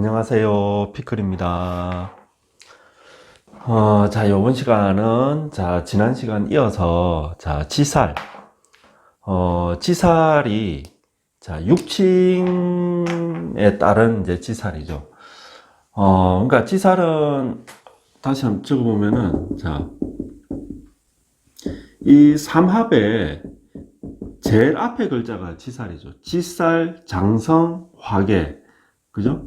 안녕하세요. 피클입니다. 자, 요번 시간은, 지난 시간 이어서, 지살. 지살이, 육칭에 따른 이제 지살이죠. 그러니까 지살은, 다시 한번 적어보면은, 이 삼합에 제일 앞에 글자가 지살이죠. 지살, 장성, 화계. 그죠?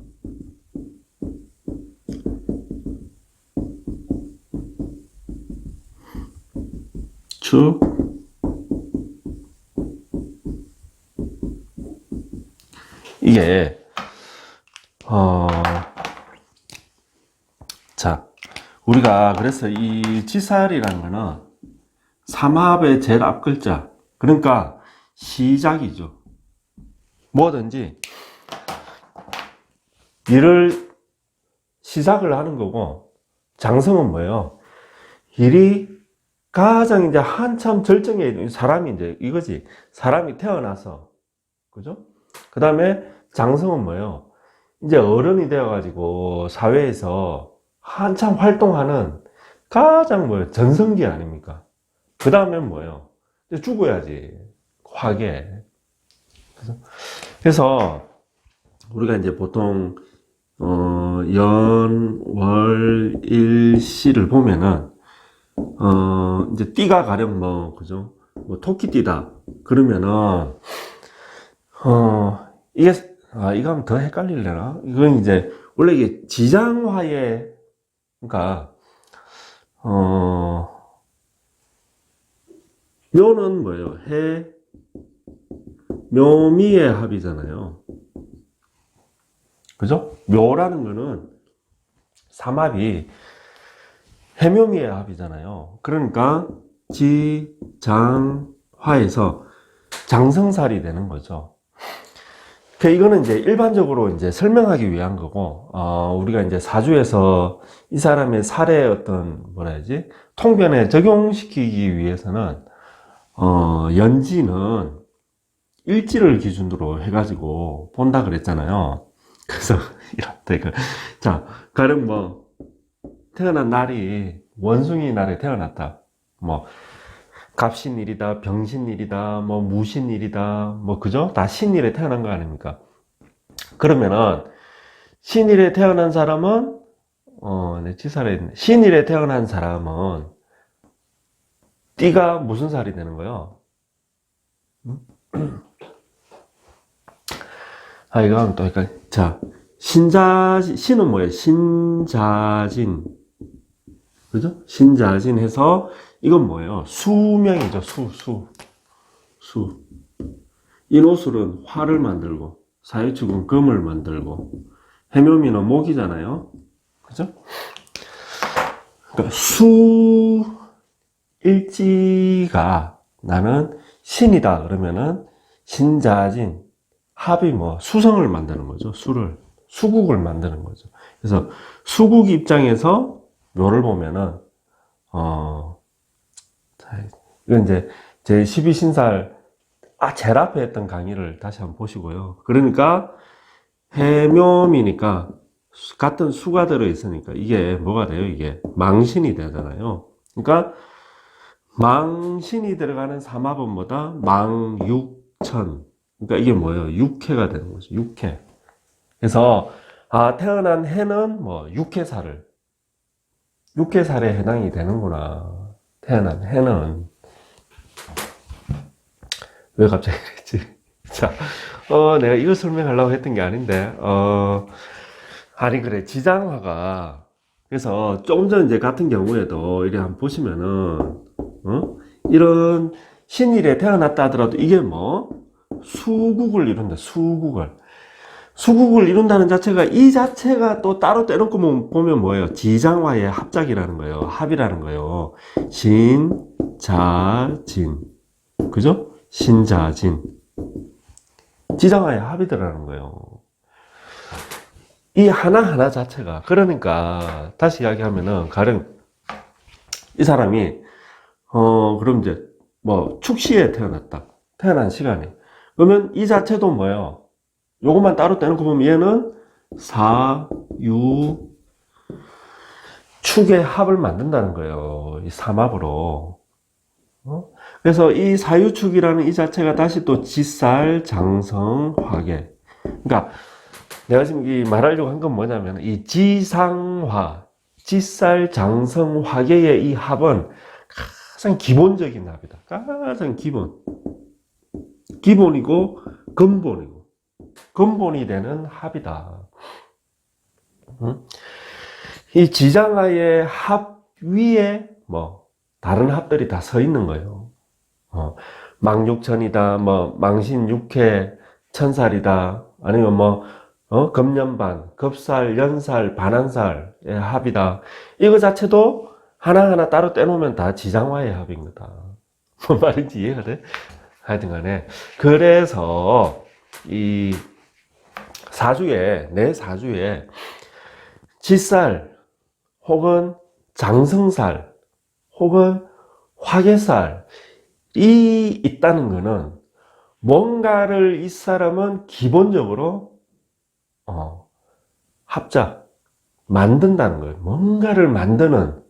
축. 이게, 우리가 그래서 이 지살이라는 거는 삼합의 제일 앞 글자. 그러니까 시작이죠. 뭐든지 일을 시작을 하는 거고, 장성은 뭐예요? 일이 가장 이제 한참 절정에 있는 사람이 이제 이거지. 사람이 태어나서. 그죠? 그 다음에 장성은 뭐예요? 이제 어른이 되어가지고 사회에서 한참 활동하는 가장 뭐예요? 전성기 아닙니까? 그 다음엔 뭐예요? 이제 죽어야지. 화계. 그래서 우리가 이제 보통 연, 월, 일, 시를 보면은 이제 띠가 가령 뭐 그죠? 뭐 토끼띠다. 그러면은 이게 이거 하면 더 헷갈리려나? 이건 이제 원래 이게 지장화에, 그러니까 묘는 뭐예요? 해, 묘미의 합이잖아요. 그죠? 묘라는 거는 삼합이 해묘미의 합이잖아요. 그러니까 지, 장, 화에서 장성살이 되는 거죠. 이거는 이제 일반적으로 이제 설명하기 위한 거고, 우리가 이제 사주에서 이 사람의 살의 어떤, 뭐라 해야지, 통변에 적용시키기 위해서는, 연지는 일지를 기준으로 해가지고 본다 그랬잖아요. 그래서, 이렇다, 가령 뭐, 태어난 날이 원숭이 날에 태어났다. 뭐, 갑신일이다, 병신일이다, 뭐 무신일이다, 뭐 그죠? 다 신일에 태어난 거 아닙니까? 그러면은 신일에 태어난 사람은 내 치살에 있네. 신일에 태어난 사람은 띠가 무슨 살이 되는 거예요? 이거 하면 또 헷갈려. 신은 뭐예요? 신자진. 그죠? 신자진 해서 이건 뭐예요? 수명이죠. 수. 인호술은 화를 만들고, 사유축은 금을 만들고, 해묘미는 목이잖아요. 그죠? 그러니까 일지가 나는 신이다 그러면은 신자진, 합이 뭐 수성을 만드는 거죠. 수국을 만드는 거죠. 그래서 수국 입장에서 묘를 보면은 이건 이제 제 12신살 제일 앞에 했던 강의를 다시 한번 보시고요. 그러니까 해묘미니까 같은 수가 들어 있으니까 이게 뭐가 돼요? 이게 망신이 되잖아요. 그러니까 망신이 들어가는 삼합은 뭐다? 망육천. 그러니까 이게 뭐예요? 육해가 되는 거죠. 육해. 그래서 태어난 해는 뭐 육해살에 해당이 되는구나. 태어난 해는. 왜 갑자기 그랬지? 내가 이거 설명하려고 했던 게 아닌데, 아니, 그래. 지장화가, 그래서 조금 전 이제 같은 경우에도 이렇게 한번 보시면은, 이런 신일에 태어났다 하더라도 이게 뭐, 수국을 이룬다, 수국을 이룬다는 자체가, 이 자체가 또 따로 떼놓고 보면 뭐예요? 지장화의 합작이라는 거예요. 합이라는 거예요. 신, 자, 진. 그죠? 신자진. 지장화의 합이 들어가는 거예요. 이 하나하나 자체가. 그러니까, 다시 이야기하면은, 가령, 이 사람이, 그럼 이제, 뭐, 축시에 태어난 시간에. 그러면 이 자체도 뭐예요? 요것만 따로 떼놓고 보면 얘는 사, 유, 축의 합을 만든다는 거예요. 이 삼합으로. 그래서 이 사유축이라는 이 자체가 다시 또 지살, 장성, 화계. 그러니까 내가 지금 이 말하려고 한 건 뭐냐면 이 지상화, 지살, 장성, 화계의 이 합은 가장 기본적인 합이다. 가장 기본이고 근본이 되는 합이다. 이 지장하의 합 위에 뭐 다른 합들이 다 서 있는 거예요. 망육천이다, 뭐 망신육회 천살이다, 아니면 뭐 금년반, 급살, 연살, 반한살의 합이다. 이거 자체도 하나하나 따로 떼놓으면 다 지장화의 합인 거다. 뭔 말인지 이해가 돼? 하여튼 간에 그래서 이 사주에, 내 사주에 지살 혹은 장성살 혹은 화개살이 있다는 거는 뭔가를 이 사람은 기본적으로 합작 만든다는 거예요. 뭔가를 만드는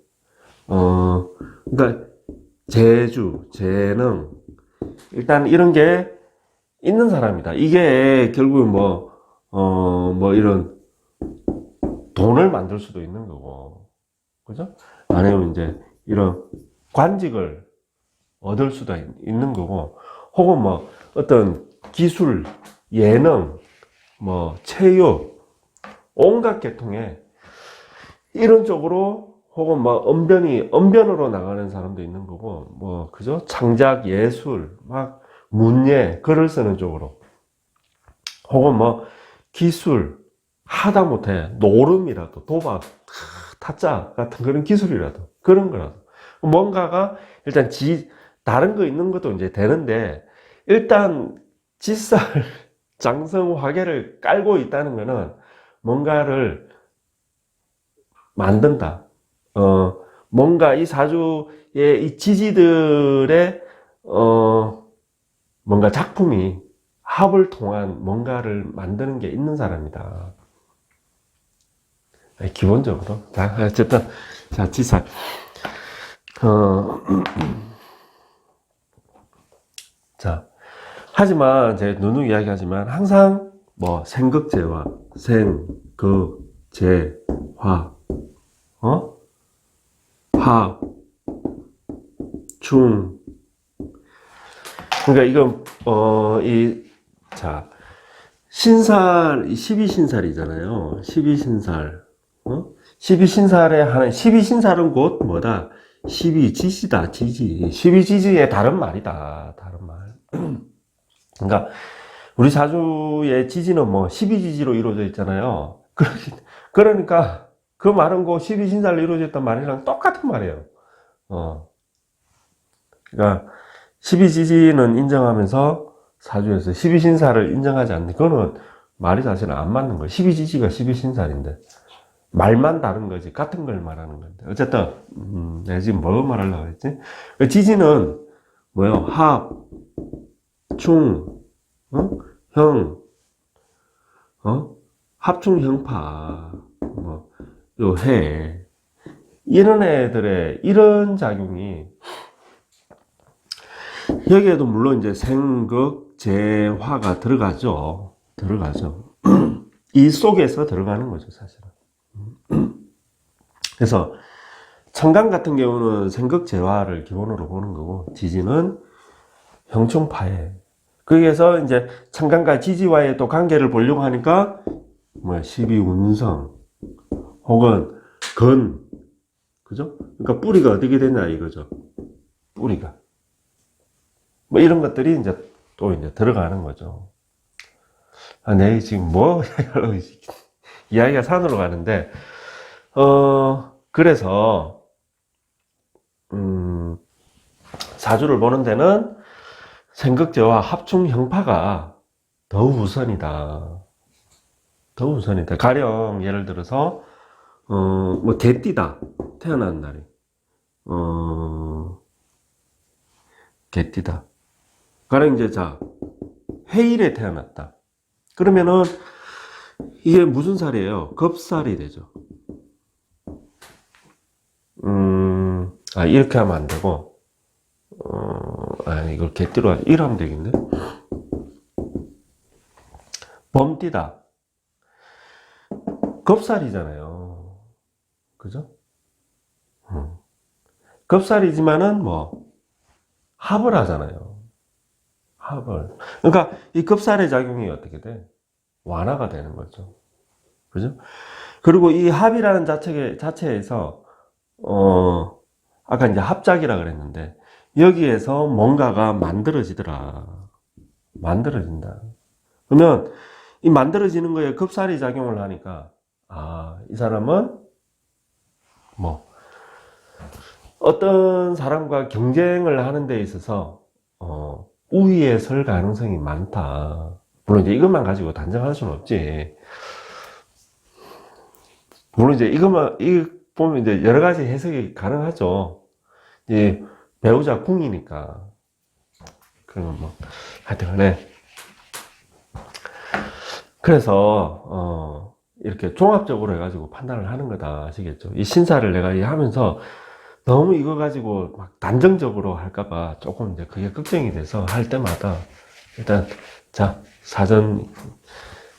그러니까 재주, 재능, 일단 이런 게 있는 사람이다. 이게 결국은 뭐 이런 돈을 만들 수도 있는 거고, 그죠? 아니면 이제 이런 관직을 얻을 수도 있는 거고, 혹은 뭐 어떤 기술, 예능, 뭐 체육, 온갖 계통의 이런 쪽으로 혹은 뭐 언변으로 나가는 사람도 있는 거고, 뭐 그죠? 창작, 예술, 막 문예, 글을 쓰는 쪽으로, 혹은 뭐 기술, 하다 못해 노름이라도 도박, 타짜 같은 그런 기술이라도 그런 거라도 뭔가가 일단 다른 거 있는 것도 이제 되는데, 일단 지살 장성 화계를 깔고 있다는 거는 뭔가를 만든다. 뭔가 이 사주의 이 지지들의 뭔가 작품이 합을 통한 뭔가를 만드는 게 있는 사람이다. 기본적으로. 자, 어쨌든, 자, 지살. 자, 하지만, 제 누누이 이야기하지만, 항상, 뭐, 생극제화, 생극제화, 화, 충. 그러니까 이건, 자, 신살, 12신살이잖아요. 12신살. 12신살에 하는, 12신살은 곧 뭐다? 12지지다, 지지. 12지지의 다른 말이다. 다른 말. 그러니까, 우리 사주의 지지는 뭐, 12지지로 이루어져 있잖아요. 그러니까, 그 말은 그 12신살로 이루어져 있던 말이랑 똑같은 말이에요. 그러니까, 12지지는 인정하면서 사주에서 12신살을 인정하지 않는, 그거는 말이 사실은 안 맞는 거예요. 12지지가 12신살인데. 말만 다른 거지 같은 걸 말하는 건데, 어쨌든 내가 지금 뭐 말하려고 했지? 지지는 뭐요? 합, 충, 형, 합충형파, 요 해, 이런 애들의 이런 작용이 여기에도 물론 이제 생극, 재화가 들어가죠. 이 속에서 들어가는 거죠, 사실은. 그래서 천간 같은 경우는 생극재화를 기본으로 보는 거고, 지지는 형충파에. 거기에서 이제 천간과 지지와의 또 관계를 보려고 하니까 뭐 12운성 혹은 근, 그죠? 그러니까 뿌리가 어떻게 되냐 이거죠. 뿌리가 뭐 이런 것들이 이제 또 이제 들어가는 거죠. 내 지금 뭐 이야기가 산으로 가는데, 그래서, 사주를 보는 데는 생극제와 합충형파가 더 우선이다. 가령, 예를 들어서, 뭐, 개띠다. 태어난 날이. 개띠다. 가령 이제, 자, 해일에 태어났다. 그러면은, 이게 무슨 살이에요? 겁살이 되죠. 이렇게 하면 안 되고, 이걸 개띠로 이렇게 하면 되겠네. 범띠다. 겁살이잖아요. 그죠? 겁살이지만은 뭐, 합을 하잖아요. 합을. 그러니까 이 겁살의 작용이 어떻게 돼? 완화가 되는 거죠. 그죠? 그리고 이 합이라는 자체에서, 아까 이제 합작이라 그랬는데, 여기에서 뭔가가 만들어지더라. 만들어진다. 그러면 이 만들어지는 거에 급살이 작용을 하니까, 이 사람은 뭐, 어떤 사람과 경쟁을 하는 데 있어서, 우위에 설 가능성이 많다. 물론 이제 이것만 가지고 단정할 수는 없지. 물론 이제 이 보면 이제 여러 가지 해석이 가능하죠. 이 배우자 궁이니까. 그러면 뭐, 하여튼 간에. 그래서, 이렇게 종합적으로 해가지고 판단을 하는 거다. 아시겠죠? 이 신사를 내가 하면서 너무 이거 가지고 막 단정적으로 할까봐 조금 이제 그게 걱정이 돼서 할 때마다 일단, 자, 사전,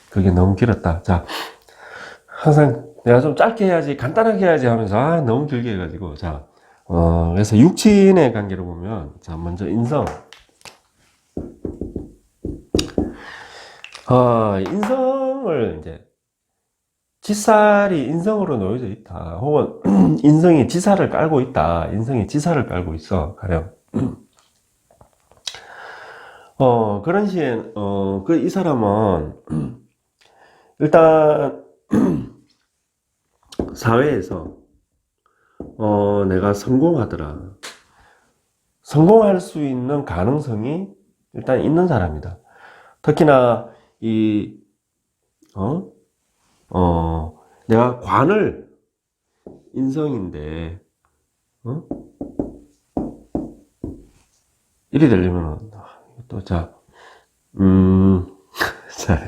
그게 너무 길었다. 자, 항상 내가 좀 짧게 해야지, 간단하게 해야지 하면서, 너무 길게 해가지고, 자, 그래서 육친의 관계를 보면, 자, 먼저 인성. 인성을 이제, 지살이 인성으로 놓여져 있다. 혹은, 인성이 지살을 깔고 있다. 인성이 지살을 깔고 있어. 가령. 그런 시에, 이 사람은, 일단, 사회에서, 내가 성공하더라. 성공할 수 있는 가능성이 일단 있는 사람이다. 특히나, 내가 관을, 인성인데, 이리 되려면, 또, 자, 자,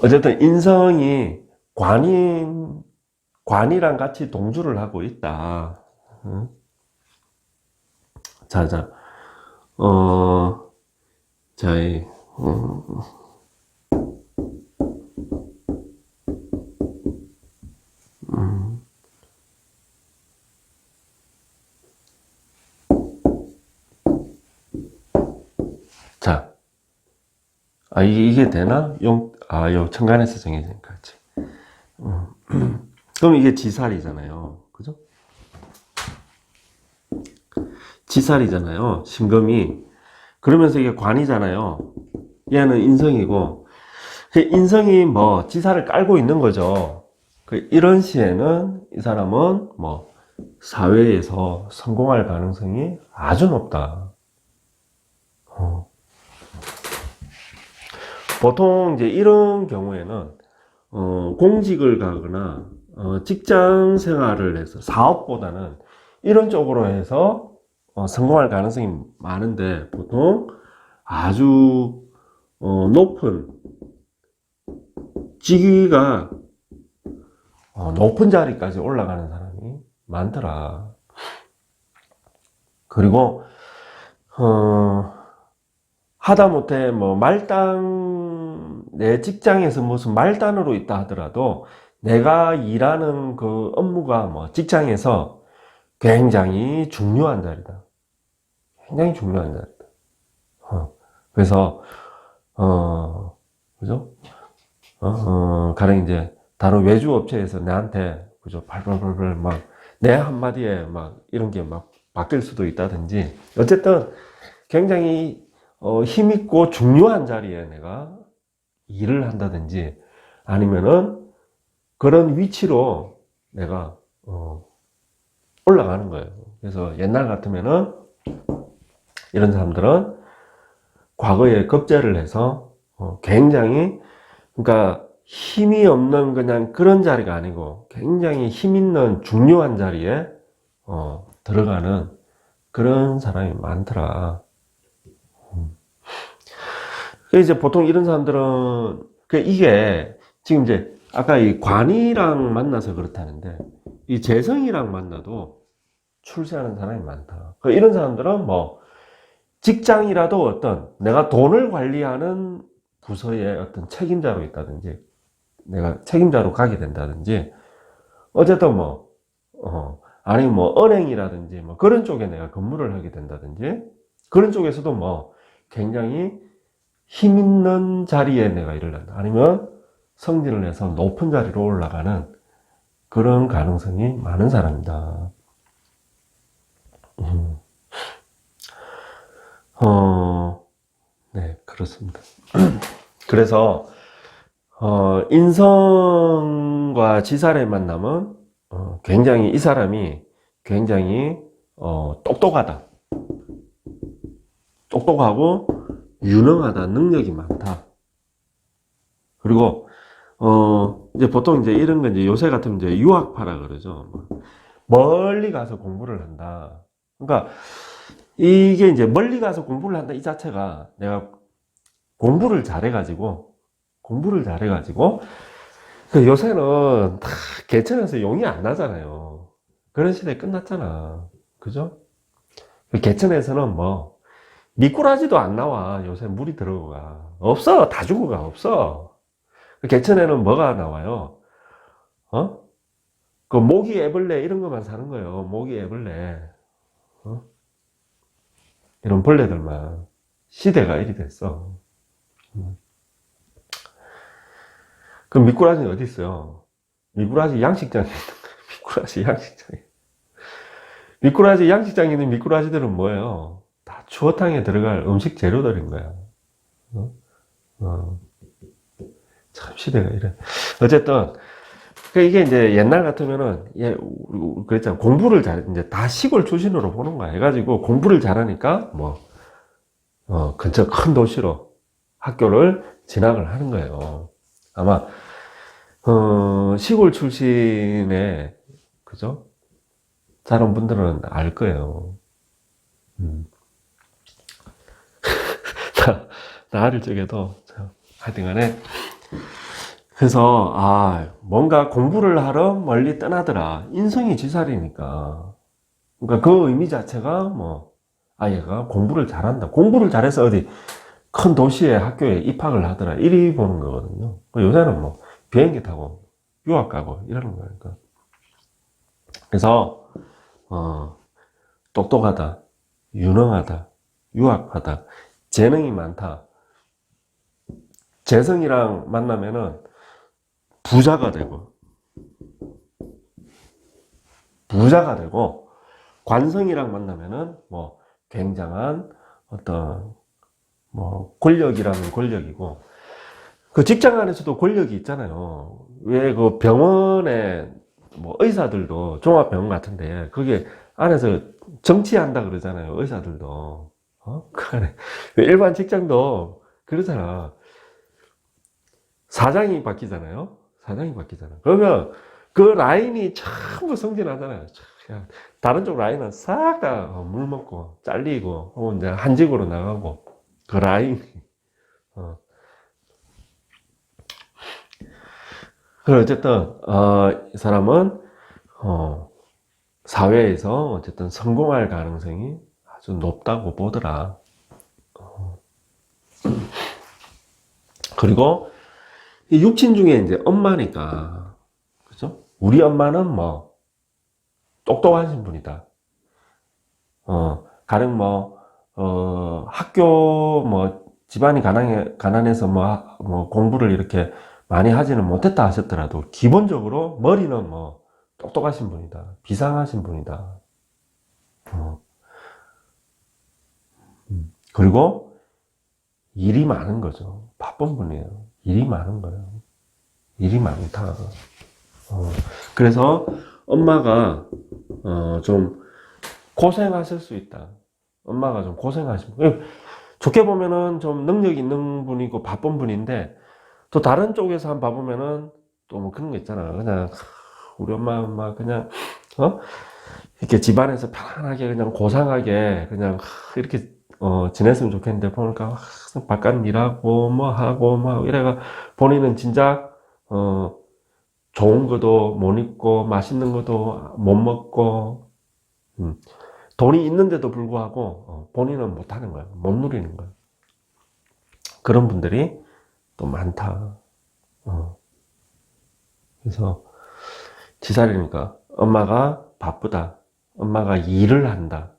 어쨌든 인성이 관이랑 같이 동주를 하고 있다. 자, 자, 자, 자, 이게 되나? 요 천간에서 정해지니까. 그럼 이게 지살이잖아요. 그죠? 지살이잖아요. 신금이. 그러면서 이게 관이잖아요. 얘는 인성이고, 인성이 뭐, 지살을 깔고 있는 거죠. 이런 시에는 이 사람은 뭐, 사회에서 성공할 가능성이 아주 높다. 보통 이제 이런 경우에는, 공직을 가거나, 직장 생활을 해서 사업보다는 이런 쪽으로 해서 성공할 가능성이 많은데 보통 아주 높은 직위가 높은 자리까지 올라가는 사람이 많더라. 그리고 하다못해 뭐 말단 내 직장에서 무슨 말단으로 있다 하더라도 내가 일하는 그 업무가 뭐 직장에서 굉장히 중요한 자리다. 굉장히 중요한 자리다. 그래서 그죠? 가령 이제 다른 외주 업체에서 내한테 그죠? 발발발발 막 내 한마디에 막 이런 게 막 바뀔 수도 있다든지 어쨌든 굉장히 힘있고 중요한 자리에 내가 일을 한다든지 아니면은 그런 위치로 내가 올라가는 거예요. 그래서 옛날 같으면은 이런 사람들은 과거에 급제를 해서 굉장히 그러니까 힘이 없는 그냥 그런 자리가 아니고 굉장히 힘 있는 중요한 자리에 들어가는 그런 사람이 많더라. 이제 보통 이런 사람들은, 이게, 지금 이제, 아까 이 관이랑 만나서 그렇다는데, 이 재성이랑 만나도 출세하는 사람이 많다. 이런 사람들은 뭐, 직장이라도 어떤, 내가 돈을 관리하는 부서의 어떤 책임자로 있다든지, 내가 책임자로 가게 된다든지, 어쨌든 뭐, 아니면 뭐, 은행이라든지, 뭐, 그런 쪽에 내가 근무를 하게 된다든지, 그런 쪽에서도 뭐, 굉장히 힘 있는 자리에 내가 일을 한다. 아니면 성진을 해서 높은 자리로 올라가는 그런 가능성이 많은 사람이다. 네, 그렇습니다. 그래서, 인성과 지살의 만남은, 굉장히, 이 사람이 굉장히, 똑똑하다. 똑똑하고, 유능하다. 능력이 많다. 그리고, 이제 보통 이제 이런 건 이제 요새 같으면 이제 유학파라 그러죠. 멀리 가서 공부를 한다. 그러니까, 이게 이제 멀리 가서 공부를 한다. 이 자체가 내가 공부를 잘해가지고, 요새는 다 개천에서 용이 안 나잖아요. 그런 시대 끝났잖아. 그죠? 개천에서는 뭐, 미꾸라지도 안 나와. 요새 물이 들어가. 없어. 다 죽어가. 없어. 개천에는 뭐가 나와요? 어? 모기, 애벌레 이런 것만 사는 거예요. 모기, 애벌레. 어? 이런 벌레들만. 시대가 이리 됐어. 그럼 미꾸라지는 어디 있어요? 미꾸라지 양식장에 있는 거예요. 미꾸라지 양식장에. 미꾸라지 양식장에 있는 미꾸라지들은 뭐예요? 다 추어탕에 들어갈 음식 재료들인 거야. 어? 어. 참 시대가 이래. 어쨌든 이게 이제 옛날 같으면은 그랬잖아. 공부를 이제 다 시골 출신으로 보는 거야. 해가지고 공부를 잘하니까 뭐 근처 큰 도시로 학교를 진학을 하는 거예요. 아마 시골 출신의 그죠? 다른 분들은 알 거예요. 나를 적에도 하여튼간에 그래서 뭔가 공부를 하러 멀리 떠나더라. 인성이 지살이니까. 그러니까 그 의미 자체가 뭐 얘가 공부를 잘한다. 공부를 잘해서 어디 큰 도시의 학교에 입학을 하더라. 이리 보는 거거든요. 요새는 뭐 비행기 타고 유학 가고 이러는 거니까. 그래서 똑똑하다, 유능하다, 유학하다, 재능이 많다. 재성이랑 만나면은 부자가 되고 관성이랑 만나면은 뭐 굉장한 어떤 뭐 권력이라면 권력이고 그 직장 안에서도 권력이 있잖아요. 왜 그 병원에 뭐 의사들도 종합병원 같은데 그게 안에서 정치한다 그러잖아요. 의사들도 그 안에 일반 직장도 그러잖아. 사장이 바뀌잖아요. 그러면 그 라인이 전부 승진하잖아요. 다른 쪽 라인은 싹 다 물 먹고 잘리고 혹은 이제 한직으로 나가고 그 라인. 그래 어쨌든 이 사람은 사회에서 어쨌든 성공할 가능성이 아주 높다고 보더라. 그리고 이 육친 중에 이제 엄마니까 그죠? 우리 엄마는 뭐 똑똑하신 분이다. 가령 학교 집안이 가난해서 뭐 공부를 이렇게 많이 하지는 못했다 하셨더라도 기본적으로 머리는 뭐 똑똑하신 분이다. 비상하신 분이다. 그리고 일이 많은 거죠. 바쁜 분이에요. 일이 많은 거예요. 일이 많다. 그래서 엄마가 좀 고생하실 수 있다. 엄마가 좀 고생하신 분. 좋게 보면은 좀 능력 있는 분이고 바쁜 분인데 또 다른 쪽에서 한번 봐보면은 또 뭐 그런 거 있잖아. 그냥 우리 엄마 그냥 이렇게 집안에서 편안하게 그냥 고상하게 그냥 이렇게 지냈으면 좋겠는데, 보니까 항상 바깥 일하고, 뭐 하고, 뭐 하고, 이래가, 본인은 진짜, 좋은 것도 못 입고, 맛있는 것도 못 먹고, 돈이 있는데도 불구하고, 본인은 못 하는 거야. 못 누리는 거야. 그런 분들이 또 많다. 그래서, 지살이니까, 엄마가 바쁘다. 엄마가 일을 한다.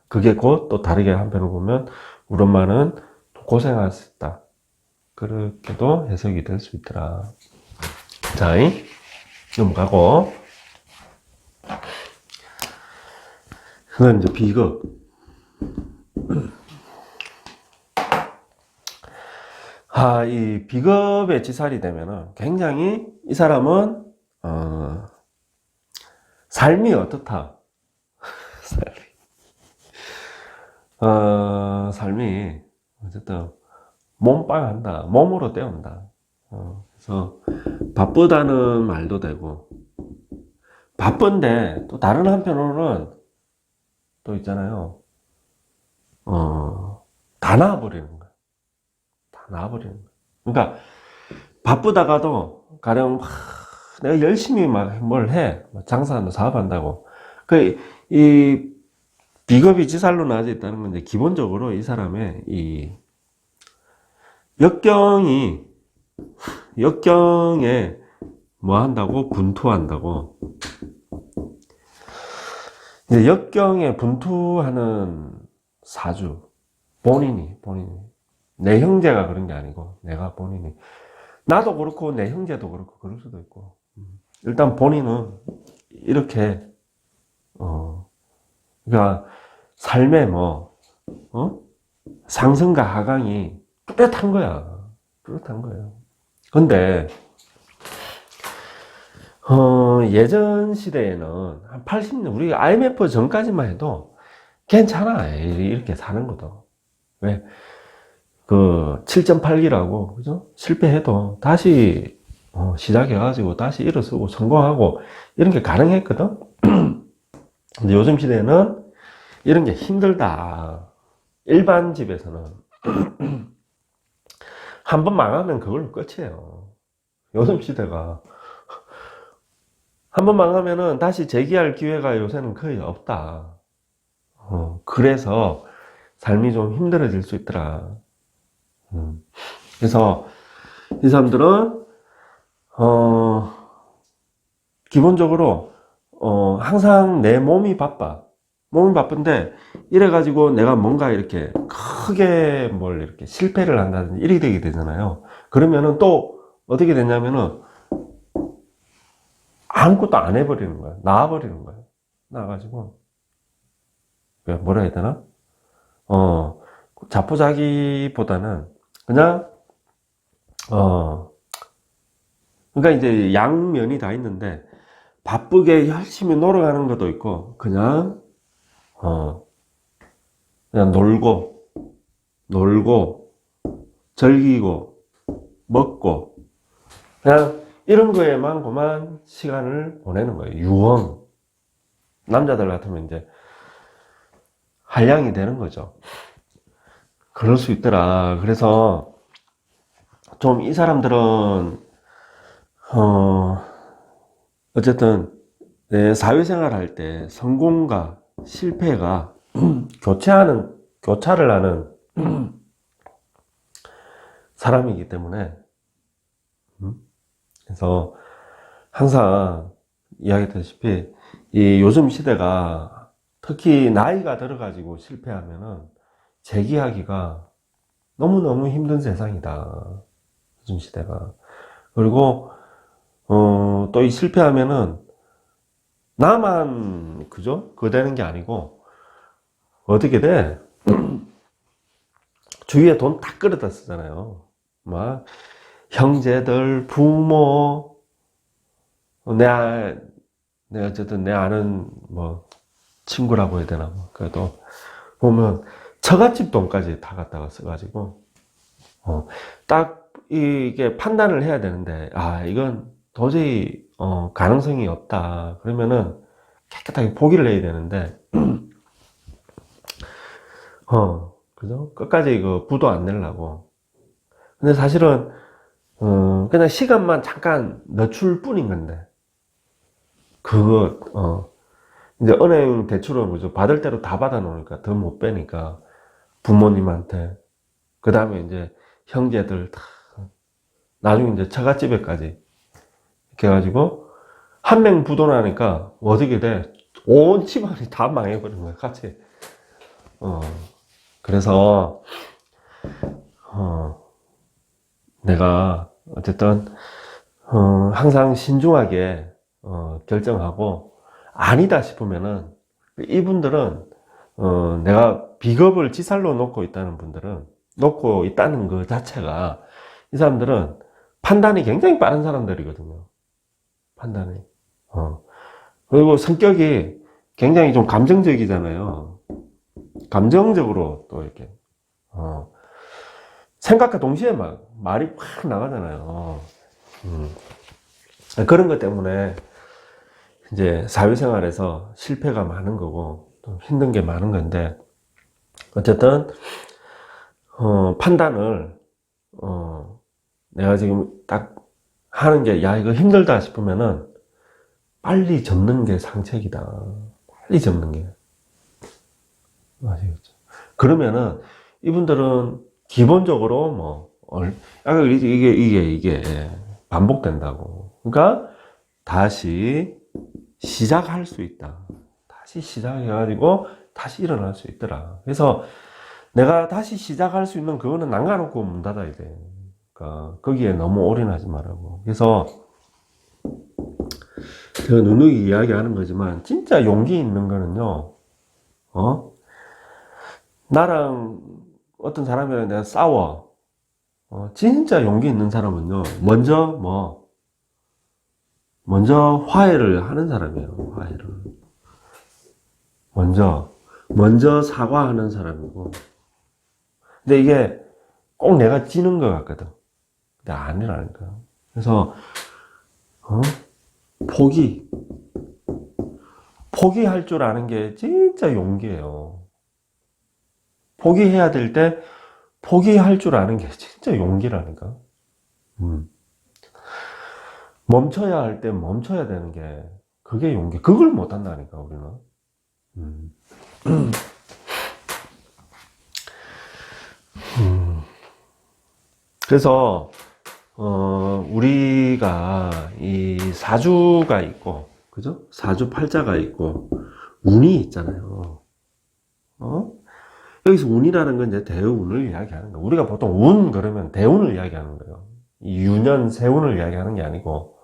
그게 곧 또 다르게 한편으로 보면 우리 엄마는 고생하셨다. 그렇게도 해석이 될 수 있더라. 자, 넘어가고. 그건 이제 비극. 이 비겁의 지살이 되면은 굉장히 이 사람은, 삶이 어떻다. 삶이 어쨌든 몸빵한다. 몸으로 때운다. 그래서 바쁘다는 말도 되고, 바쁜데 또 다른 한편으로는 또 있잖아요. 다 나와버리는 거야. 다 나와버리는 거야. 그러니까 바쁘다가도 가령 내가 열심히 막 뭘 해. 장사한다, 사업한다고. 이 비겁이 지살로 나눠져 있다는 건 이제 기본적으로 이 사람의 이 역경에 뭐 한다고? 분투한다고. 이제 역경에 분투하는 사주. 본인이. 내 형제가 그런 게 아니고, 내가 본인이. 나도 그렇고, 내 형제도 그렇고, 그럴 수도 있고. 일단 본인은 이렇게, 그러니까, 삶의 상승과 하강이 뚜렷한 거야. 뚜렷한 거예요. 근데, 예전 시대에는 한 80년, 우리 IMF 전까지만 해도 괜찮아. 이렇게 사는 것도. 왜? 7.8기라고, 그죠? 실패해도 다시, 시작해가지고 다시 일어서고 성공하고 이런 게 가능했거든? 근데 요즘 시대에는 이런 게 힘들다. 일반 집에서는. 한 번 망하면 그걸로 끝이에요. 요즘 시대가. 한 번 망하면은 다시 재기할 기회가 요새는 거의 없다. 그래서 삶이 좀 힘들어질 수 있더라. 그래서 이 사람들은, 기본적으로, 항상 내 몸이 바빠. 몸이 바쁜데, 이래가지고 내가 뭔가 이렇게 크게 뭘 이렇게 실패를 한다든지 이렇게 되게 되잖아요. 그러면은 또 어떻게 되냐면은 아무것도 안 해버리는 거야. 나와버리는 거야. 나와가지고, 뭐라 해야 되나? 자포자기보다는 그냥, 그러니까 이제 양면이 다 있는데, 바쁘게 열심히 놀아가는 것도 있고, 그냥 놀고, 즐기고, 먹고, 그냥 이런 거에만 그만 시간을 보내는 거예요. 유흥. 남자들 같으면 이제 한량이 되는 거죠. 그럴 수 있더라. 그래서 좀 이 사람들은, 어쨌든 내 사회생활 할 때 성공과 실패가 교차를 하는 사람이기 때문에, 그래서 항상 이야기했다시피 이 요즘 시대가 특히 나이가 들어가지고 실패하면은 재기하기가 너무너무 힘든 세상이다. 요즘 시대가. 그리고 또 이 실패하면은 나만 그죠? 그거 되는 게 아니고 어떻게 돼? 주위에 돈 다 끌어다 쓰잖아요. 막 형제들, 부모, 내 어쨌든 내 아는 친구라고 해야 되나 그래도 보면 처갓집 돈까지 다 갖다가 써가지고 딱 이게 판단을 해야 되는데 이건 도저히 가능성이 없다. 그러면은 깨끗하게 포기를 해야 되는데 그죠? 끝까지 그 부도 안 내려고. 근데 사실은, 그냥 시간만 잠깐 늦출 뿐인 건데, 그거, 이제 은행 대출은 그죠? 받을 대로 다 받아놓으니까 더 못 빼니까 부모님한테, 그 다음에 이제 형제들 다, 나중에 이제 처갓집에까지. 이렇게 해가지고, 한 명 부도 나니까 어떻게 돼? 온 집안이 다 망해버린 거야, 같이. 어, 그래서, 어, 내가 어쨌든 항상 신중하게 결정하고 아니다 싶으면은 이분들은 내가 비겁을 지살로 놓고 있다는 분들은 놓고 있다는 그 자체가 이 사람들은 판단이 굉장히 빠른 사람들이거든요. 판단이. 그리고 성격이 굉장히 좀 감정적이잖아요. 감정적으로 또 이렇게 생각과 동시에 막 말이 확 나가잖아요. 그런 것 때문에 이제 사회생활에서 실패가 많은 거고 또 힘든 게 많은 건데 어쨌든 판단을 내가 지금 딱 하는 게 야 이거 힘들다 싶으면은 빨리 접는 게 상책이다. 빨리 접는 게 아시겠죠? 그러면은 이분들은 기본적으로 뭐 이게 반복된다고. 그러니까 다시 시작할 수 있다. 다시 시작해가지고 다시 일어날 수 있더라. 그래서 내가 다시 시작할 수 있는 그거는 남겨놓고 문 닫아야 돼. 그러니까 거기에 너무 올인하지 말라고. 그래서 제가 누누이 이야기하는 거지만 진짜 용기 있는 거는요. 나랑 어떤 사람이랑 내가 싸워. 진짜 용기 있는 사람은요. 먼저 화해를 하는 사람이에요. 화해를. 먼저 사과하는 사람이고. 근데 이게 꼭 내가 지는 것 같거든. 근데 아니라니까. 그래서 포기할 줄 아는 게 진짜 용기예요. 포기해야 될 때 포기할 줄 아는 게 진짜 용기라니까. 멈춰야 할 때 멈춰야 되는 게 그게 용기. 그걸 못 한다니까 우리는. 그래서 우리가 이 사주가 있고, 그죠? 사주팔자가 있고 운이 있잖아요. 여기서 운이라는 건 이제 대운을 이야기하는 거예요. 우리가 보통 운 그러면 대운을 이야기하는 거예요. 이 유년 세운을 이야기하는 게 아니고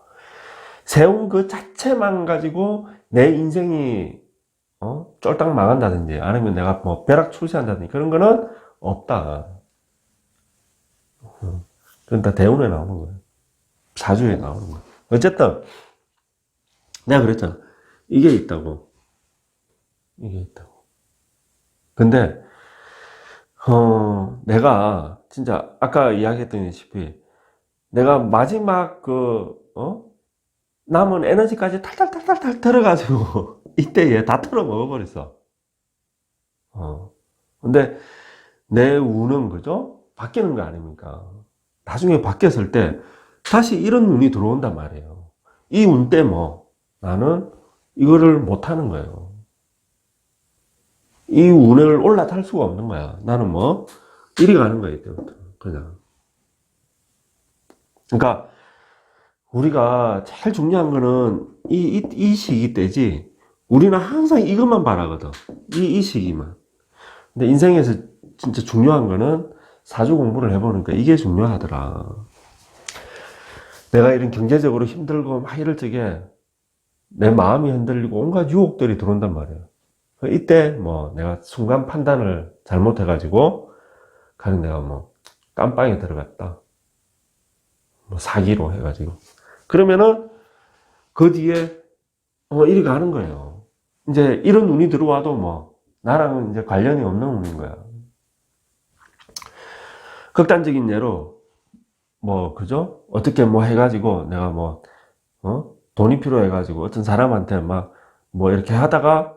세운 그 자체만 가지고 내 인생이 쫄딱 망한다든지 아니면 내가 뭐 벼락출세한다든지 그런 거는 없다. 그건 다 대운에 나오는 거예요. 사주에 나오는 거예요. 어쨌든 내가 그랬잖아. 이게 있다고. 이게 있다고. 근데 내가 진짜 아까 이야기했다시피 내가 마지막 남은 에너지까지 탈탈탈탈 들어가지고 이때 얘 다 털어 먹어버렸어. 근데 내 운은 그죠? 바뀌는 거 아닙니까? 나중에 바뀌었을 때 다시 이런 운이 들어온단 말이에요. 이 운 때 나는 이거를 못 하는 거예요. 이 운을 올라탈 수가 없는 거야. 나는 이리 가는 거야, 이때부터. 그냥. 그러니까, 우리가 제일 중요한 거는 이 시기 때지, 우리는 항상 이것만 바라거든. 이 시기만. 근데 인생에서 진짜 중요한 거는 사주 공부를 해보니까 이게 중요하더라. 내가 이런 경제적으로 힘들고 막 이럴 적에 내 마음이 흔들리고 온갖 유혹들이 들어온단 말이에요. 이때 내가 순간 판단을 잘못해가지고 가령 내가 깜빵에 들어갔다. 사기로 해가지고 그러면은 그 뒤에 이리 가는 거예요. 이제 이런 운이 들어와도 나랑은 이제 관련이 없는 운인 거야. 극단적인 예로 그죠? 어떻게 해가지고 내가 돈이 필요해가지고 어떤 사람한테 이렇게 하다가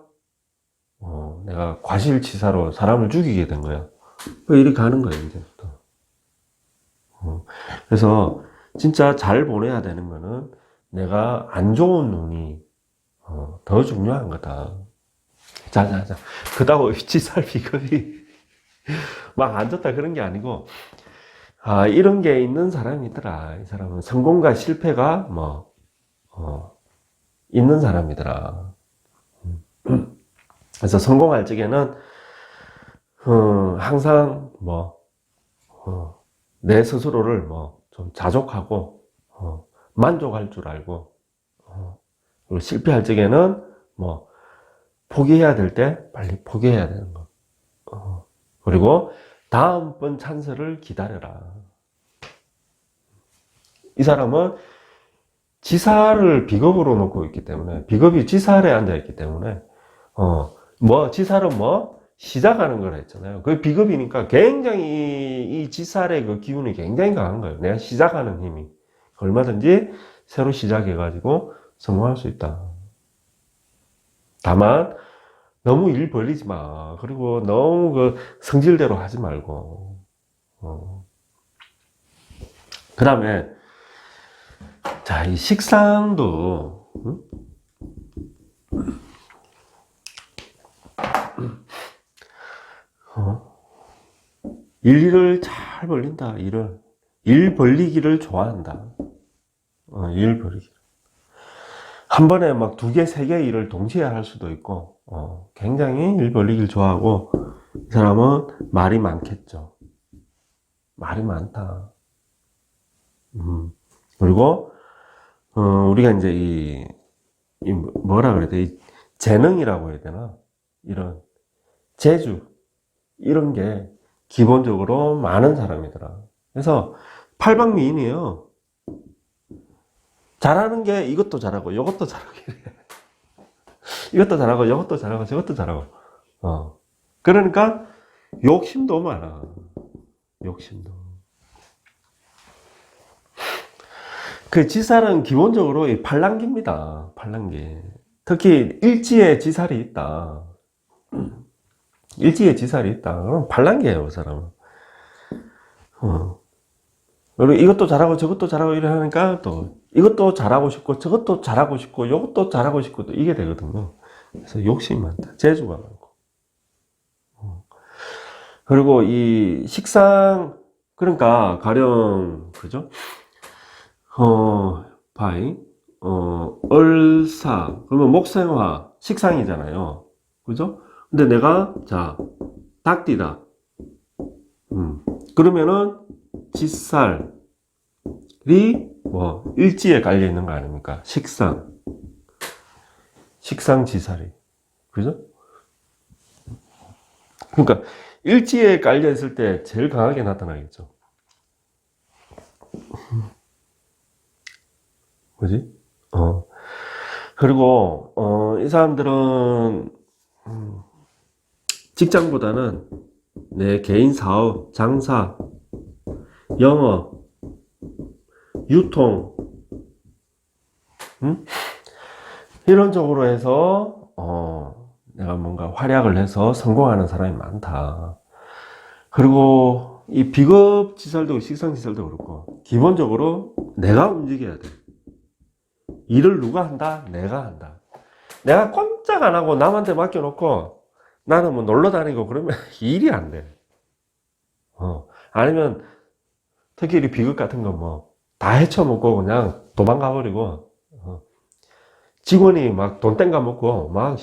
내가 과실치사로 사람을 죽이게 된 거야. 이리 가는 거야, 이제부터. 그래서 진짜 잘 보내야 되는 거는 내가 안 좋은 운이 더 중요한 거다. 자. 그다고 치살 비겁이 막 안 좋다 그런 게 아니고, 이런 게 있는 사람이더라. 이 사람은 성공과 실패가 있는 사람이더라. 그래서 성공할 적에는 항상 내 스스로를 좀 자족하고 만족할 줄 알고, 그리고 실패할 적에는 포기해야 될 때 빨리 포기해야 되는 거. 그리고 다음번 찬스를 기다려라. 이 사람은 지사를 비겁으로 놓고 있기 때문에, 비겁이 지살에 앉아 있기 때문에, 지살은 시작하는 거라 했잖아요. 그 비겁이니까 굉장히 이 지살의 그 기운이 굉장히 강한 거예요. 내가 시작하는 힘이. 얼마든지 새로 시작해가지고 성공할 수 있다. 다만, 너무 일 벌리지 마. 그리고 너무 그 성질대로 하지 말고. 그 다음에, 자, 이 식상도, 일을 잘 벌린다, 일을. 일 벌리기를 좋아한다. 일 벌리기. 한 번에 막 2개, 3개 일을 동시에 할 수도 있고, 굉장히 일 벌리기를 좋아하고, 이 사람은 말이 많겠죠. 말이 많다. 그리고, 우리가 이제 뭐라 그래야 돼? 이 재능이라고 해야 되나? 이런, 재주. 이런 게 기본적으로 많은 사람이더라. 그래서 팔방미인이에요. 잘하는 게 이것도 잘하고 이것도 잘하고 이것도 잘하고 이것도 잘하고 저것도 잘하고. 그러니까 욕심도 많아. 욕심도. 그 지살은 기본적으로 이 팔랑귀입니다. 팔랑귀. 특히 일지에 지살이 있다. 일지에 지살이 있다. 그럼 팔랑귀예요, 그 사람은. 그리고 이것도 잘하고 저것도 잘하고 이래 하니까 또 이것도 잘하고 싶고 저것도 잘하고 싶고 이것도 잘하고 싶고 또 이게 되거든요. 그래서 욕심이 많다. 재주가 많고. 그리고 이 식상, 그러니까 가령 그죠? 바이, 얼사, 그러면 목생화, 식상이잖아요. 그죠? 근데 내가 자 닭띠다. 그러면은 짓살이 일지에 깔려 있는 거 아닙니까? 식상 지살이. 그죠? 그러니까 일지에 깔려 있을 때 제일 강하게 나타나겠죠. 그지? 그리고 이 사람들은 직장보다는 내 개인 사업, 장사, 영업, 유통, 이런 쪽으로 해서 내가 뭔가 활약을 해서 성공하는 사람이 많다. 그리고 이 비겁지살도 식상지살도 그렇고 기본적으로 내가 움직여야 돼. 일을 누가 한다? 내가 한다. 내가 꼼짝 안 하고 남한테 맡겨놓고 나는 뭐 놀러 다니고 그러면 일이 안 돼. 아니면 특히 이 비극 같은 거 다 헤쳐먹고 그냥 도망가 버리고 직원이 막 돈 땡가 먹고 막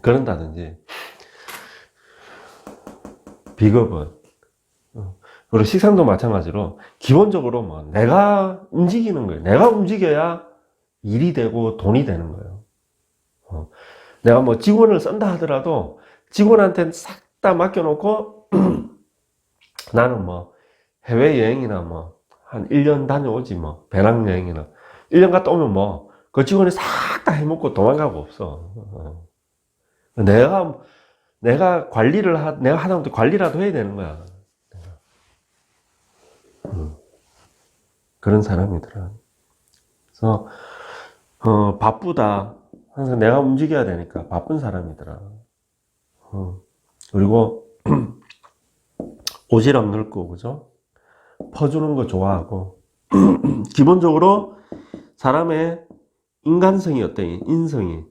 그런다든지. 비겁은 그리고 식상도 마찬가지로 기본적으로 내가 움직이는 거예요. 내가 움직여야 일이 되고 돈이 되는 거예요. 내가 직원을 쓴다 하더라도 직원한테 싹 다 맡겨놓고 나는 해외여행이나 한 1년 다녀오지 배낭여행이나 1년 갔다 오면 그 직원이 싹 다 해먹고 도망가고 없어. 내가 내가 하다못해 관리라도 해야 되는 거야. 그런 사람이더라. 그래서, 바쁘다. 항상 내가 움직여야 되니까 바쁜 사람이더라. 그리고, 오지랖 넓고, 그죠? 퍼주는 거 좋아하고, 기본적으로 사람의 인간성이 어때? 인성이.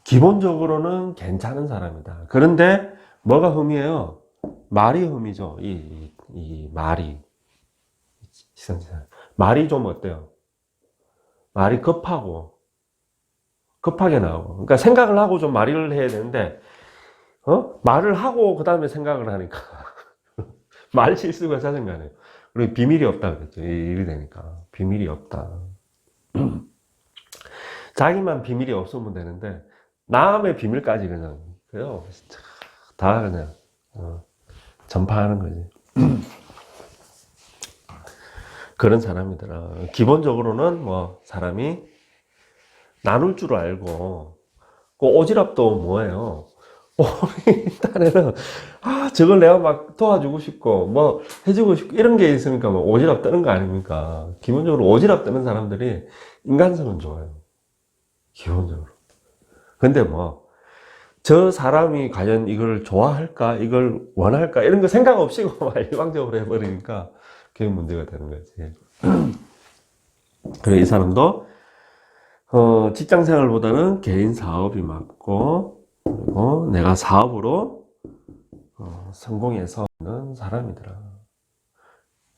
기본적으로는 괜찮은 사람이다. 그런데 뭐가 흠이에요? 말이 흠이죠. 이 말이. 말이 좀 어때요? 말이 급하게 나오고. 그러니까 생각을 하고 좀 말을 해야 되는데, 말을 하고 그 다음에 생각을 하니까. 말 실수가 짜증나네요. 그리고 비밀이 없다 그랬죠. 이 일이 되니까. 비밀이 없다. 자기만 비밀이 없으면 되는데, 남의 비밀까지 그냥, 그래요. 다 그냥, 전파하는 거지. 그런 사람이더라. 기본적으로는 뭐, 사람이 나눌 줄 알고, 그 오지랖도 뭐예요? 우리 딴에는, 저걸 내가 막 도와주고 싶고, 뭐, 해주고 싶고, 이런 게 있으니까 뭐, 오지랖 뜨는 거 아닙니까? 기본적으로 오지랖 뜨는 사람들이 인간성은 좋아요. 기본적으로. 근데 뭐, 저 사람이 과연 이걸 좋아할까? 이걸 원할까? 이런 거 생각 없이 막 일방적으로 해버리니까 그게 문제가 되는 거지. 그래, 이 사람도, 직장 생활보다는 개인 사업이 맞고, 그리고 내가 사업으로, 성공해서 있는 사람이더라.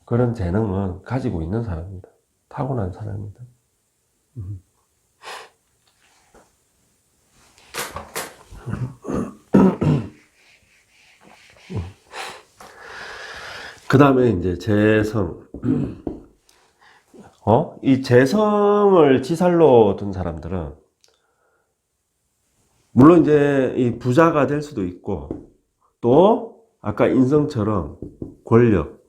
그런 재능은 가지고 있는 사람이다. 타고난 사람이다. 그 다음에 이제 재성. 이 재성을 지살로 둔 사람들은, 물론 이제 이 부자가 될 수도 있고, 또, 아까 인성처럼 권력,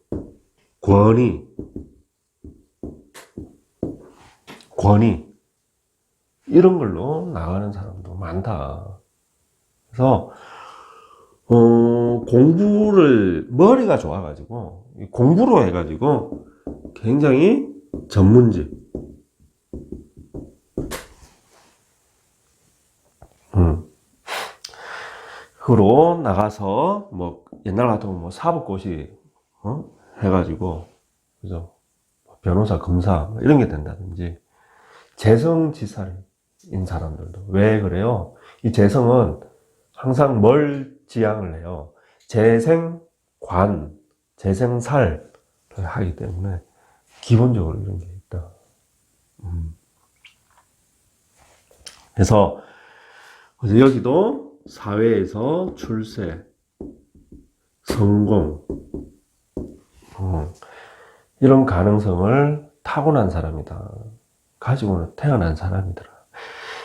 권위, 이런 걸로 나가는 사람도 많다. 그래서, 공부를, 머리가 좋아가지고, 공부로 해가지고, 굉장히 전문직, 으로 나가서, 뭐, 옛날 같으면 뭐, 사법고시, 해가지고, 그죠? 변호사, 검사, 뭐 이런 게 된다든지, 재성지살인 사람들도. 왜 그래요? 이 재성은 항상 뭘 지향을 해요? 재생관, 재생살을 하기 때문에 기본적으로 이런 게 있다. 그래서 여기도 사회에서 출세, 성공, 이런 가능성을 타고난 사람이다. 가지고는 태어난 사람이더라.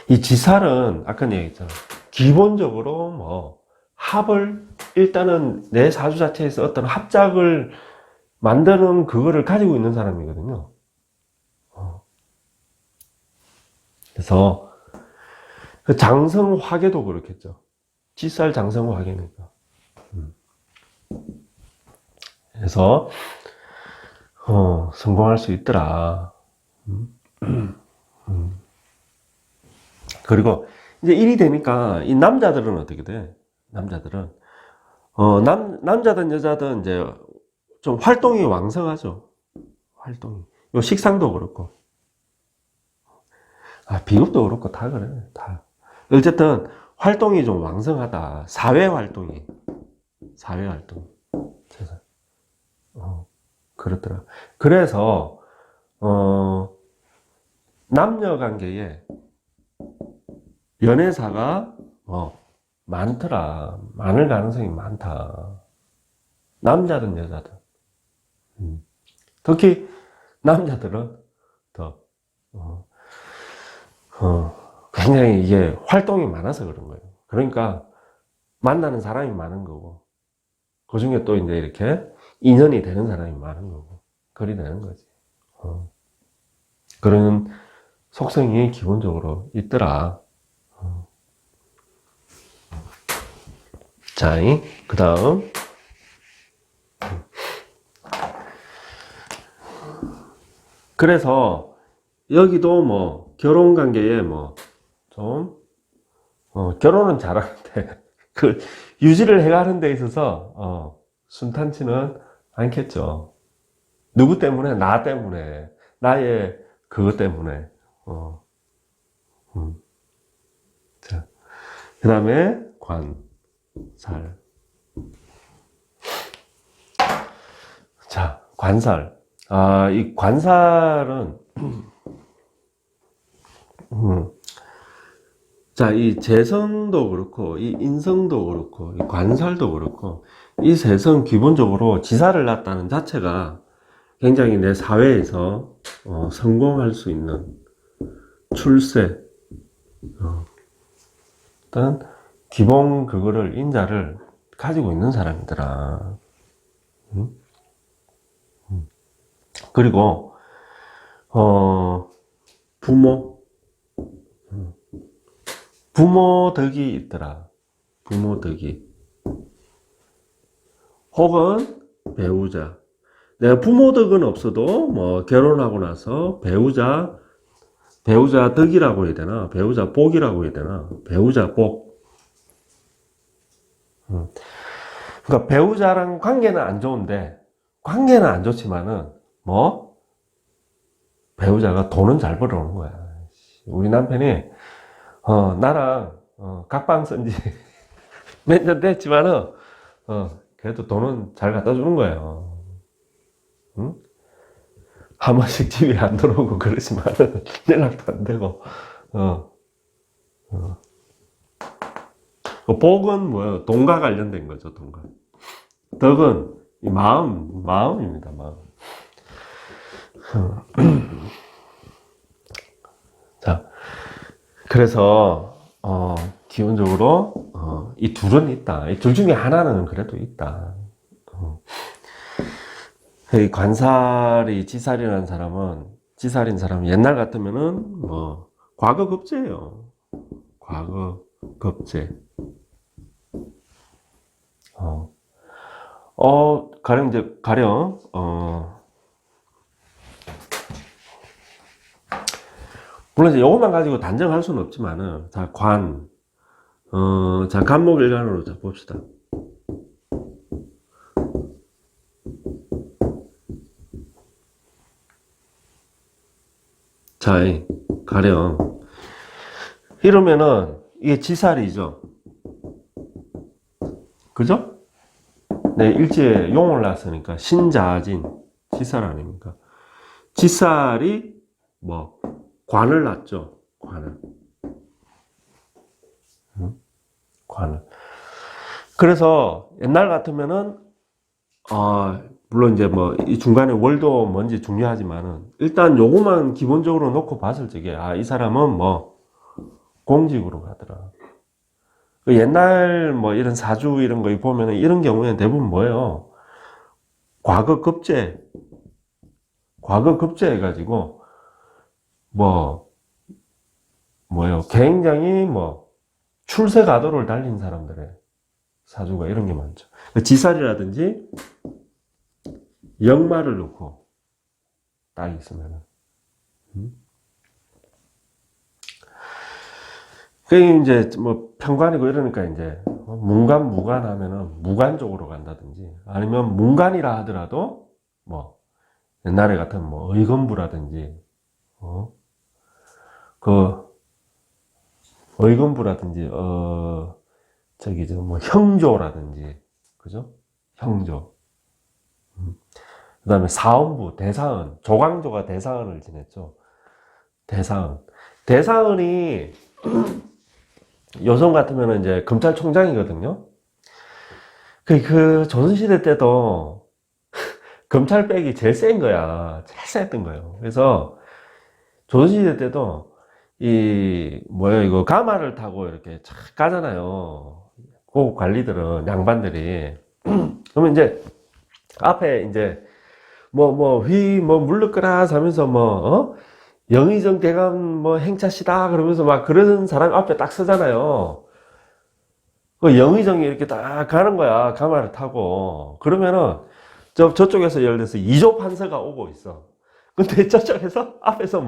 이 지살은 아까 얘기했잖아. 기본적으로 뭐 합을 일단은 내 사주 자체에서 어떤 합작을 만드는 그거를 가지고 있는 사람이거든요. 그래서 그 장성화계도 그렇겠죠. 지살 장성화계니까. 그래서 성공할 수 있더라. 그리고 이제 일이 되니까 이 남자들은 어떻게 돼? 남자들은 남자든 여자든 이제 좀 활동이 왕성하죠. 활동이. 요 식상도 그렇고, 비급도 그렇고 다 그래. 다. 어쨌든 활동이 좀 왕성하다. 사회 활동. 그렇더라. 그래서 남녀 관계에 연애사가 많더라. 많을 가능성이 많다. 남자든 여자든. 특히 남자들은 더 굉장히 이게 활동이 많아서 그런 거예요. 그러니까 만나는 사람이 많은 거고, 그 중에 또 이제 이렇게 인연이 되는 사람이 많은 거고, 그리 되는 거지. 그런 속성이 기본적으로 있더라. 자, 그 다음. 그래서 여기도 뭐, 결혼 관계에 뭐, 좀, 결혼은 잘하는데, 그, 유지를 해가는 데 있어서, 순탄치는 않겠죠. 누구 때문에? 나 때문에. 나의 그것 때문에. 음. 자, 그 다음에, 관살. 자, 관살. 이 관살은, 자, 이 재성도 그렇고, 이 인성도 그렇고, 이 관살도 그렇고, 이 셋은 기본적으로 지사를 낳았다는 자체가 굉장히 내 사회에서 성공할 수 있는 출세, 어떤 기본 그거를, 인자를 가지고 있는 사람이더라. 그리고, 부모, 부모 덕이 있더라. 부모 덕이. 혹은 배우자. 내가 부모 덕은 없어도 뭐 결혼하고 나서 배우자 덕이라고 해야 되나? 배우자 복이라고 해야 되나? 배우자 복. 그러니까 배우자랑 관계는 안 좋은데, 관계는 안 좋지만은 뭐 배우자가 돈은 잘 벌어오는 거야. 우리 남편이 나랑 각방 쓴지 몇 년 됐지만은 그래도 돈은 잘 갖다 주는 거예요. 응? 한 번씩 집에 안 들어오고 그러지만은 연락도 안 되고. 복은 뭐예요? 돈과 관련된 거죠. 돈과. 덕은 이 마음입니다. 마음. 자, 그래서 기본적으로 이 둘은 있다. 이 둘 중에 하나는 그래도 있다. 이 관살이 지살이라는 사람은, 지살인 사람은 옛날 같으면은 뭐 과거급제예요. 과거급제. 가령 물론 이제 요것만 가지고 단정할 수는 없지만은, 자, 자, 간목일간으로 자, 봅시다. 자, 가령, 이러면은, 이게 지살이죠. 그죠? 네, 일지에 용을 놨으니까, 신자진, 지살 아닙니까? 지살이, 뭐, 관을 놨죠. 관을. 그래서 옛날 같으면은, 물론 이제 뭐, 이 중간에 월도 뭔지 중요하지만은, 일단 요거만 기본적으로 놓고 봤을 적에, 이 사람은 뭐, 공직으로 가더라. 그 옛날 뭐 이런 사주 이런 거 보면은 이런 경우에는 대부분 뭐예요? 과거급제 해가지고, 뭐예요? 굉장히 뭐, 출세 가도를 달린 사람들의 사주가 이런 게 많죠. 지살이라든지, 역마를 놓고 딱 있으면은. 그게 이제 뭐 편관이고 이러니까 이제 문관 무관 하면은 무관 쪽으로 간다든지, 아니면 문관이라 하더라도 뭐 옛날에 같은 뭐 의건부라든지 그 의건부라든지 저기 저 뭐 형조라든지, 그죠? 형조. 그다음에 사헌부, 대사헌, 조광조가 대사헌을 지냈죠. 대사헌이 요즘 같으면 이제 검찰총장이거든요. 그 조선시대 때도 검찰백이 제일 센 거야. 제일 셌던 거예요. 그래서 조선시대 때도 이거 가마를 타고 이렇게 착 가잖아요. 그 관리들은, 양반들이. 그러면 이제 앞에 이제 물러거라 하면서 영의정 대감 행차시다 그러면서 막 그런 사람 앞에 딱 서잖아요. 그 영의정이 이렇게 딱 가는 거야. 가마를 타고. 그러면은 저쪽에서 예를 들어서 이조 판서가 오고 있어. 근데 저쪽에서 앞에서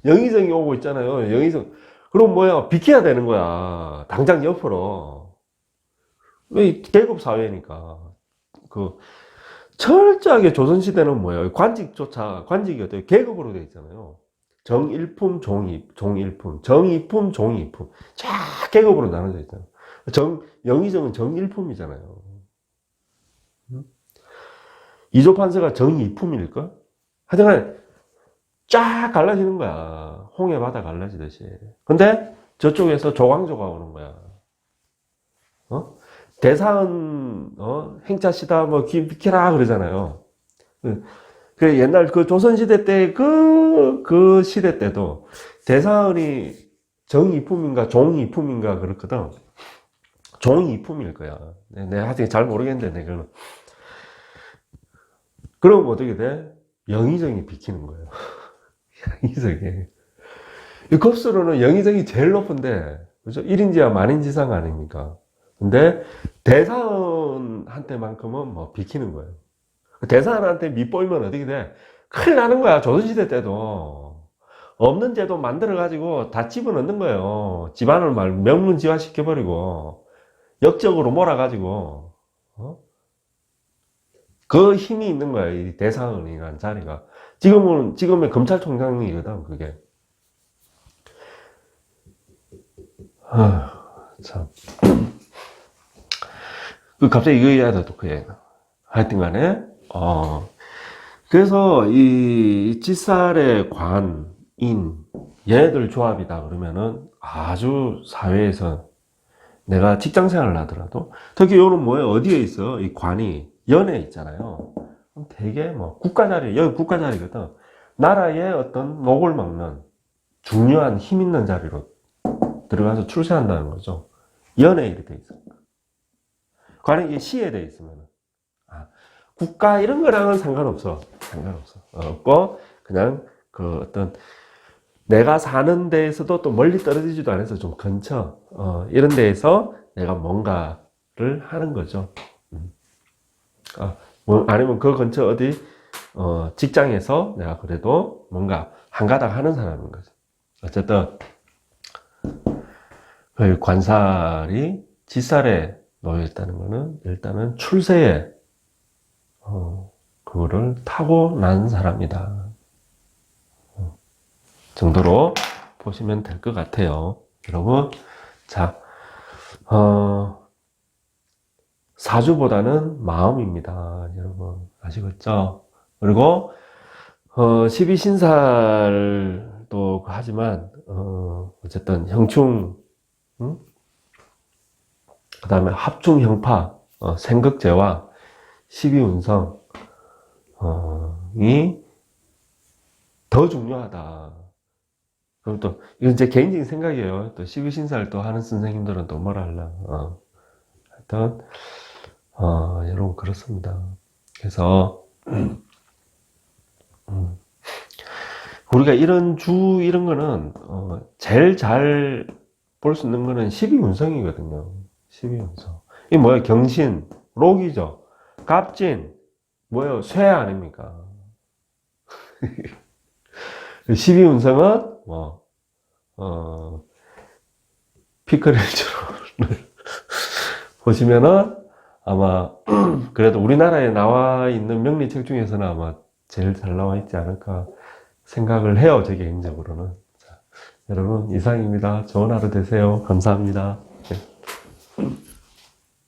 영의정이 오고 있잖아요. 영의정. 그럼 뭐야? 비켜야 되는 거야. 당장 옆으로. 왜 계급 사회니까. 그 철저하게 조선시대는 뭐예요? 관직이 어때요? 계급으로 되어 있잖아요. 정일품, 종일품, 정이품, 종이품. 쫙 계급으로 나눠져 있잖아요. 영의정은 정일품이잖아요. 이조판서가 정이품일까? 하여튼 쫙 갈라지는 거야. 홍해 바다 갈라지듯이. 근데 저쪽에서 조광조가 오는 거야. 어? 대사은 행차시다 뭐 비켜라 그러잖아요. 그 옛날 그 조선시대 때 그 시대 때도 대사은이 정이품인가 종이품인가 그렇거든. 종이품일 거야. 내가 아직 잘 모르겠는데 내가 그럼 어떻게 돼? 영의정이 비키는 거예요. 영의정이. 이 급수로는 영의정이 제일 높은데, 그죠? 1인지하 만인지상 아닙니까? 근데 대사원한테만큼은 뭐 비키는 거예요. 대사원한테 밑보이면 어떻게 돼? 큰일 나는 거야. 조선시대 때도. 없는 제도 만들어가지고 다 집어넣는 거예요. 집안을 명문지화 시켜버리고, 역적으로 몰아가지고, 그 힘이 있는 거야. 이 대사원이라는 자리가. 지금의 검찰총장이거든, 그게. 참. 갑자기 이거 얘기하다 또 그 얘기. 하여튼 간에, 그래서 이 찌살의 관, 인, 얘네들 조합이다 그러면은 아주 사회에서 내가 직장 생활을 하더라도 특히 요는 뭐예요? 어디에 있어? 이 관이 연에 있잖아요. 되게 뭐 국가 자리, 여기 국가 자리거든. 나라의 어떤 목을 막는 중요한 힘 있는 자리로 들어가서 출세한다는 거죠. 연에 이렇게 돼 있어. 관이 이게 시에 돼 있으면 국가 이런 거랑은 상관없어. 없고 그냥 그 어떤 내가 사는 데에서도 또 멀리 떨어지지도 않아서 좀 근처 이런 데에서 내가 뭔가를 하는 거죠. 아니면 그 근처 어디 직장에서 내가 그래도 뭔가 한가닥 하는 사람인 거죠. 어쨌든 그 관살이 지살에 놓여 있다는 거는 일단은 출세에 그거를 타고난 사람이다 정도로 보시면 될 것 같아요. 여러분, 자, 사주보다는 마음입니다. 여러분, 아시겠죠? 그리고, 12신살도 하지만, 어쨌든 형충, 응? 그 다음에 합충형파, 생극제와 12운성이 더 중요하다. 그럼 또, 이건 이제 개인적인 생각이에요. 또 12신살 또 하는 선생님들은 또 뭐라 할라. 하여튼, 여러분, 그렇습니다. 그래서, 우리가 이런 이런 거는, 제일 잘 볼 수 있는 거는 12운성이거든요. 12운성. 이게 뭐야? 경신, 록이죠. 갑진, 뭐예요? 쇠 아닙니까? 12운성은, 피크렐처럼 보시면은 아마, 그래도 우리나라에 나와 있는 명리책 중에서는 아마 제일 잘 나와 있지 않을까 생각을 해요, 제 개인적으로는. 자, 여러분, 이상입니다. 좋은 하루 되세요. 감사합니다.